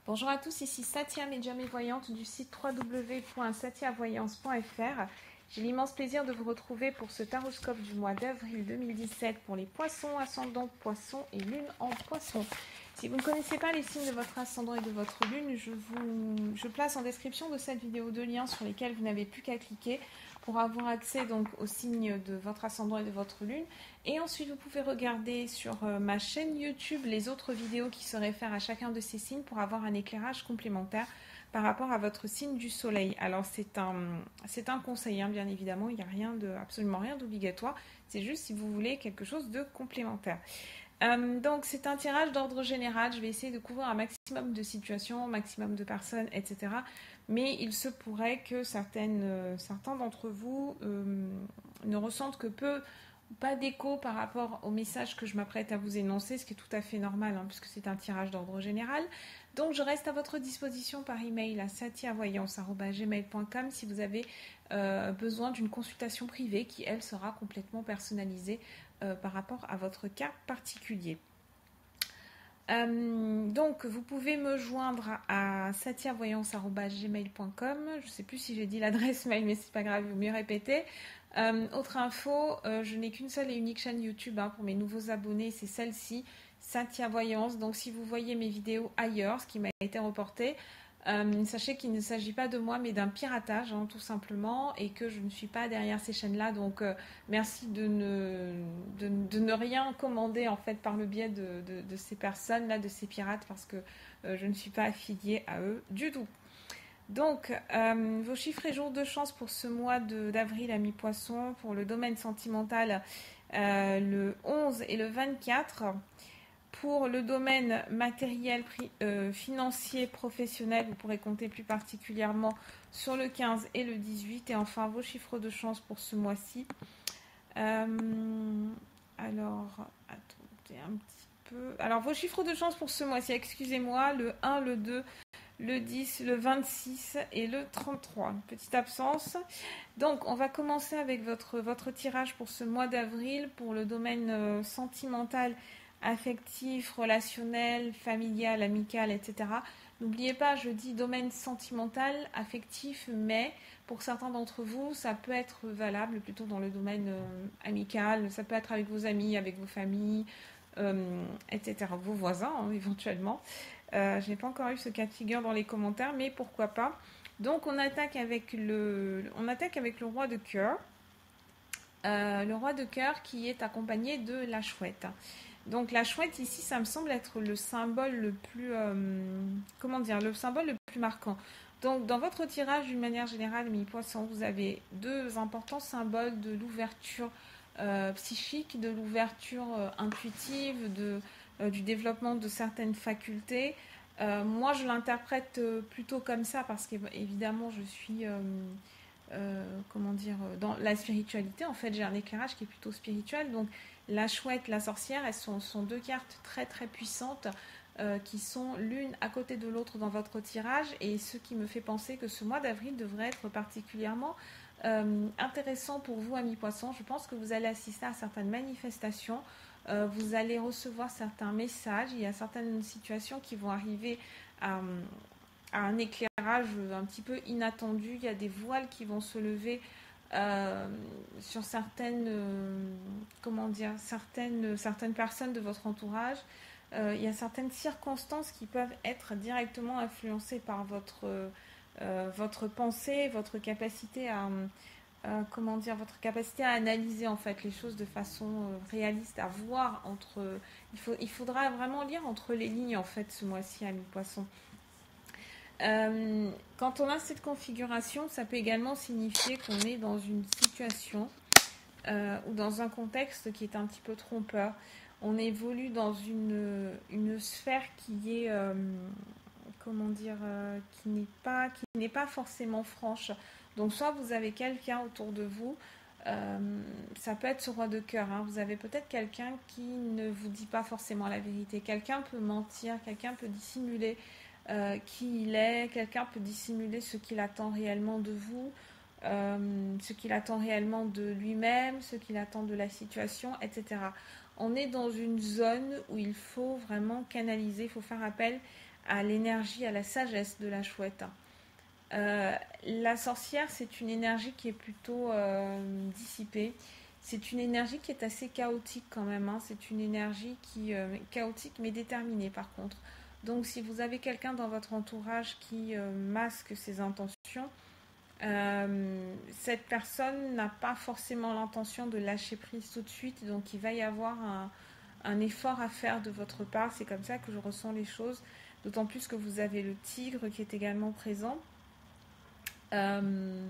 Bonjour à tous, ici Satia, médium et voyante du site www.satiavoyance.fr. J'ai l'immense plaisir de vous retrouver pour ce taroscope du mois d'avril 2017 pour les poissons, ascendant poissons et lune en poissons. Si vous ne connaissez pas les signes de votre ascendant et de votre lune, je place en description de cette vidéo deux liens sur lesquels vous n'avez plus qu'à cliquer pour avoir accès donc aux signes de votre ascendant et de votre lune. Et ensuite, vous pouvez regarder sur ma chaîne YouTube les autres vidéos qui se réfèrent à chacun de ces signes pour avoir un éclairage complémentaire par rapport à votre signe du soleil. Alors, c'est un conseil, hein, bien évidemment, il n'y a absolument rien d'obligatoire. C'est juste si vous voulez quelque chose de complémentaire. Donc, c'est un tirage d'ordre général. Je vais essayer de couvrir un maximum de situations, un maximum de personnes, etc. Mais il se pourrait que certains d'entre vous ne ressentent que peu pas d'écho par rapport au message que je m'apprête à vous énoncer, ce qui est tout à fait normal, hein, puisque c'est un tirage d'ordre général. Donc, je reste à votre disposition par email à satiavoyance@gmail.com si vous avez besoin d'une consultation privée qui, elle, sera complètement personnalisée par rapport à votre cas particulier. Donc, vous pouvez me joindre à satiavoyance@gmail.com. Je ne sais plus si j'ai dit l'adresse mail, mais c'est pas grave, il vaut mieux répéter. Autre info, je n'ai qu'une seule et unique chaîne YouTube pour mes nouveaux abonnés, c'est celle-ci, Satia Voyance. Donc si vous voyez mes vidéos ailleurs, ce qui m'a été reporté, sachez qu'il ne s'agit pas de moi mais d'un piratage, tout simplement, et que je ne suis pas derrière ces chaînes-là. Donc merci de ne rien commander en fait par le biais de ces personnes-là, de ces pirates, parce que je ne suis pas affiliée à eux du tout. Donc, vos chiffres et jours de chance pour ce mois d'avril à mi-poisson, pour le domaine sentimental, le 11 et le 24. Pour le domaine matériel, financier, professionnel, vous pourrez compter plus particulièrement sur le 15 et le 18. Et enfin, vos chiffres de chance pour ce mois-ci. Alors, attendez un petit peu. Alors, vos chiffres de chance pour ce mois-ci, excusez-moi, le 1, le 2, le 10, le 26 et le 33. Une petite absence. Donc, on va commencer avec votre tirage pour ce mois d'avril, pour le domaine sentimental, affectif, relationnel, familial, amical, etc. N'oubliez pas, je dis domaine sentimental, affectif, mais pour certains d'entre vous, ça peut être valable plutôt dans le domaine amical. Ça peut être avec vos amis, avec vos familles, etc. Vos voisins, éventuellement. Je n'ai pas encore eu ce cas de figure dans les commentaires, mais pourquoi pas. Donc on attaque avec le roi de cœur. Le roi de cœur qui est accompagné de la chouette. Donc la chouette ici, ça me semble être le symbole le plus, le symbole le plus marquant. Donc dans votre tirage, d'une manière générale, mi-poisson, vous avez deux importants symboles de l'ouverture psychique, de l'ouverture intuitive, du développement de certaines facultés. Moi, je l'interprète plutôt comme ça parce qu'évidemment, je suis dans la spiritualité. En fait, j'ai un éclairage qui est plutôt spirituel. Donc, la chouette, la sorcière, elles sont deux cartes très très puissantes qui sont l'une à côté de l'autre dans votre tirage, et ce qui me fait penser que ce mois d'avril devrait être particulièrement intéressant pour vous, amis poissons. Je pense que vous allez assister à certaines manifestations, vous allez recevoir certains messages, il y a certaines situations qui vont arriver à un éclairage un petit peu inattendu, il y a des voiles qui vont se lever sur certaines personnes de votre entourage. Il y a certaines circonstances qui peuvent être directement influencées par votre pensée, votre capacité à analyser en fait les choses de façon réaliste, à voir il faudra vraiment lire entre les lignes en fait ce mois-ci, amis poissons. Quand on a cette configuration, ça peut également signifier qu'on est dans une situation ou dans un contexte qui est un petit peu trompeur. On évolue dans une sphère qui est qui n'est pas forcément franche. Donc soit vous avez quelqu'un autour de vous, ça peut être ce roi de cœur, vous avez peut-être quelqu'un qui ne vous dit pas forcément la vérité. Quelqu'un peut mentir, quelqu'un peut dissimuler qui il est, quelqu'un peut dissimuler ce qu'il attend réellement de vous, ce qu'il attend réellement de lui-même, ce qu'il attend de la situation, etc. on est dans une zone où il faut vraiment canaliser, il faut faire appel à l'énergie, à la sagesse de la chouette. La sorcière, c'est une énergie qui est plutôt dissipée. C'est une énergie qui est assez chaotique quand même, hein. C'est une énergie qui chaotique mais déterminée par contre. Donc si vous avez quelqu'un dans votre entourage qui masque ses intentions, cette personne n'a pas forcément l'intention de lâcher prise tout de suite. Donc il va y avoir un effort à faire de votre part. C'est comme ça que je ressens les choses. D'autant plus que vous avez le tigre qui est également présent. Euh,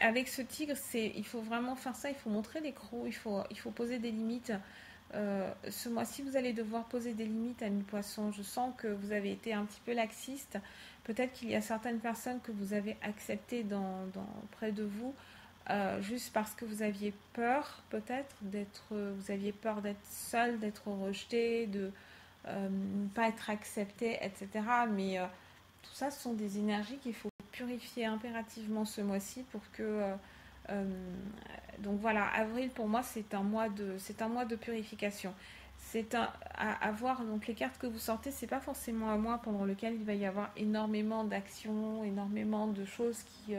Avec ce tigre, il faut vraiment faire ça, il faut montrer les crocs, il faut poser des limites. Ce mois-ci, vous allez devoir poser des limites à mi-poisson. Je sens que vous avez été un petit peu laxiste. Peut-être qu'il y a certaines personnes que vous avez acceptées près de vous, juste parce que vous aviez peur, peut-être, vous aviez peur d'être seul, d'être rejeté, de ne pas être accepté, etc. Mais tout ça, ce sont des énergies qu'il faut purifier impérativement ce mois-ci pour que euh, donc voilà, avril pour moi c'est un mois de purification. À voir donc les cartes que vous sortez, c'est pas forcément un mois pendant lequel il va y avoir énormément d'actions, énormément de choses qui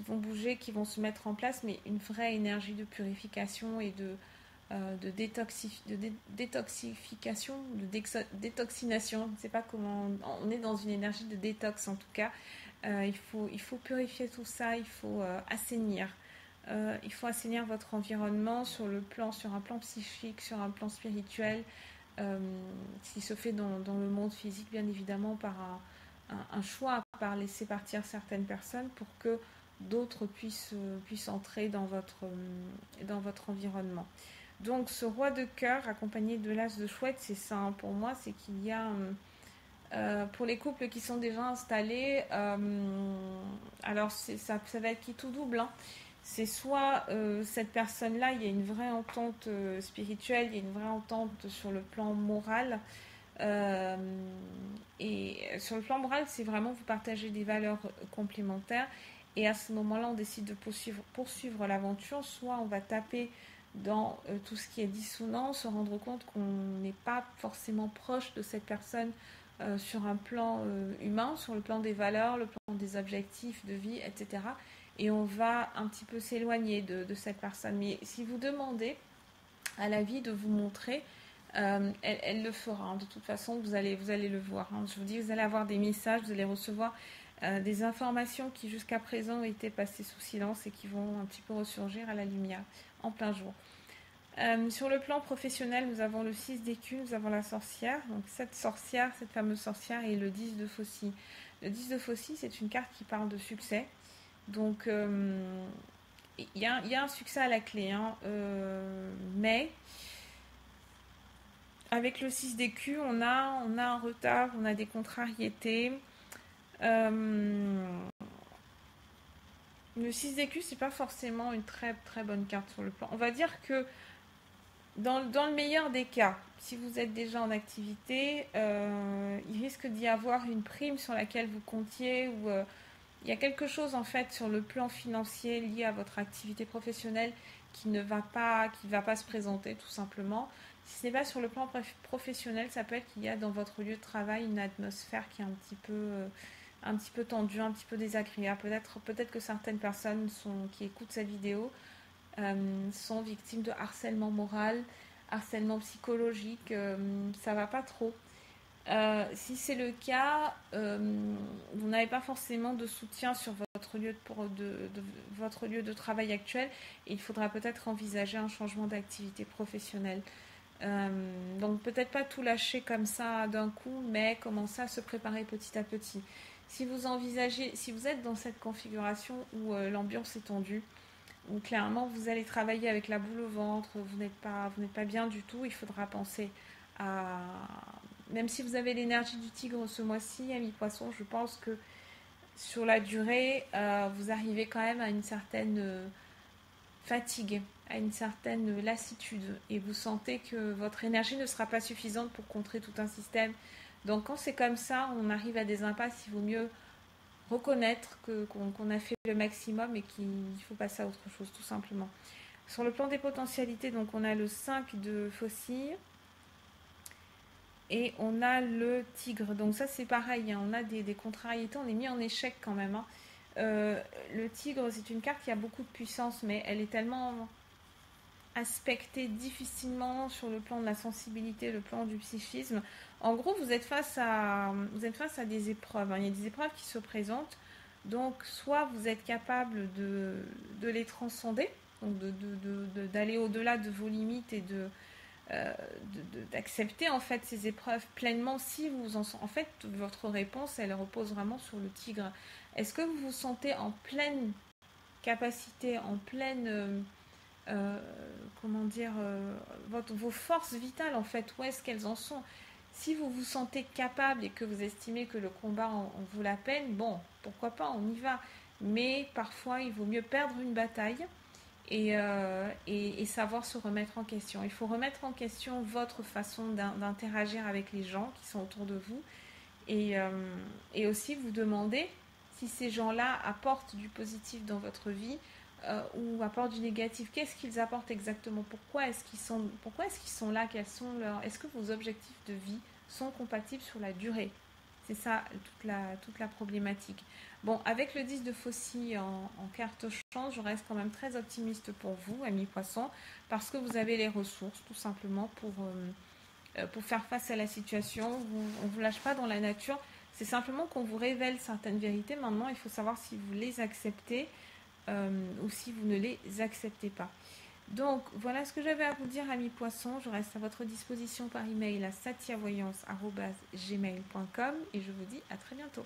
vont bouger, qui vont se mettre en place, mais une vraie énergie de purification et de détoxification, détoxination. Je ne sais pas comment. On est dans une énergie de détox en tout cas. Il faut purifier tout ça, assainir. Il faut assainir votre environnement sur un plan psychique, sur un plan spirituel, qui se fait dans le monde physique, bien évidemment, par un choix, par laisser partir certaines personnes pour que d'autres puissent entrer dans votre environnement. Donc ce roi de cœur accompagné de l'as de chouette, c'est ça hein, pour moi, c'est qu'il y a pour les couples qui sont déjà installés, alors ça va être qui tout double. Hein. C'est soit cette personne-là, il y a une vraie entente spirituelle, il y a une vraie entente sur le plan moral. Euh, et sur le plan moral, c'est vraiment vous partagez des valeurs complémentaires. Et à ce moment-là, on décide de poursuivre l'aventure. Soit on va taper dans tout ce qui est dissonant, se rendre compte qu'on n'est pas forcément proche de cette personne sur un plan humain, sur le plan des valeurs, le plan des objectifs de vie, etc. Et on va un petit peu s'éloigner de cette personne. Mais si vous demandez à la vie de vous montrer, elle le fera. Hein. De toute façon, vous allez le voir. Hein. Je vous dis, vous allez avoir des messages, vous allez recevoir des informations qui jusqu'à présent étaient passées sous silence et qui vont un petit peu ressurgir à la lumière en plein jour. Sur le plan professionnel, nous avons le 6 d'écus, nous avons la sorcière. Donc cette fameuse sorcière, et le 10 de faucille. Le 10 de faucille, c'est une carte qui parle de succès. Donc il y a un succès à la clé. Hein. Mais avec le 6 d'écus, on a un retard, on a des contrariétés. Le 6 d'écus, c'est pas forcément une très très bonne carte sur le plan. On va dire que dans le meilleur des cas, si vous êtes déjà en activité, il risque d'y avoir une prime sur laquelle vous comptiez ou il y a quelque chose en fait sur le plan financier lié à votre activité professionnelle qui va pas se présenter tout simplement. Si ce n'est pas sur le plan professionnel, ça peut être qu'il y a dans votre lieu de travail une atmosphère qui est un petit peu tendue, un petit peu désagréable. Peut-être que certaines personnes qui écoutent cette vidéo sont victimes de harcèlement moral, harcèlement psychologique, ça va pas trop. Si c'est le cas, vous n'avez pas forcément de soutien sur votre lieu de travail actuel et il faudra peut-être envisager un changement d'activité professionnelle. Donc peut-être pas tout lâcher comme ça d'un coup, mais commencer à se préparer petit à petit. Si vous êtes dans cette configuration où l'ambiance est tendue, où clairement vous allez travailler avec la boule au ventre, vous n'êtes pas bien du tout, il faudra penser à... Même si vous avez l'énergie du tigre ce mois-ci, ami poisson, je pense que sur la durée, vous arrivez quand même à une certaine fatigue, à une certaine lassitude, et vous sentez que votre énergie ne sera pas suffisante pour contrer tout un système. Donc quand c'est comme ça, on arrive à des impasses, il vaut mieux reconnaître qu'on a fait le maximum et qu'il faut passer à autre chose, tout simplement. Sur le plan des potentialités, donc on a le 5 de faucille et on a le tigre. Donc ça c'est pareil, hein, on a des contrariétés, on est mis en échec quand même. Hein. Le tigre, c'est une carte qui a beaucoup de puissance, mais elle est tellement aspectée difficilement sur le plan de la sensibilité, le plan du psychisme. En gros, vous êtes face à des épreuves. Hein. Il y a des épreuves qui se présentent. Donc, soit vous êtes capable de les transcender, donc d'aller au-delà de vos limites et d'accepter en fait ces épreuves pleinement. Si vous en fait, votre réponse, elle repose vraiment sur le tigre. Est-ce que vous vous sentez en pleine capacité, en pleine comment dire, vos forces vitales en fait, où est-ce qu'elles en sont? Si vous vous sentez capable et que vous estimez que le combat en vaut la peine, bon, pourquoi pas, on y va. Mais parfois, il vaut mieux perdre une bataille et savoir se remettre en question. Il faut remettre en question votre façon d'interagir avec les gens qui sont autour de vous et aussi vous demander si ces gens-là apportent du positif dans votre vie ou apportent du négatif. Qu'est-ce qu'ils apportent exactement? Pourquoi est-ce qu'ils sont là? Est-ce que vos objectifs de vie sont compatibles sur la durée? C'est ça toute la problématique. Bon, avec le 10 de faucille en carte chance, je reste quand même très optimiste pour vous, amis poissons, parce que vous avez les ressources tout simplement pour faire face à la situation. On ne vous lâche pas dans la nature. C'est simplement qu'on vous révèle certaines vérités. Maintenant, il faut savoir si vous les acceptez ou si vous ne les acceptez pas. Donc, voilà ce que j'avais à vous dire, amis poissons. Je reste à votre disposition par email à satiavoyance@gmail.com et je vous dis à très bientôt.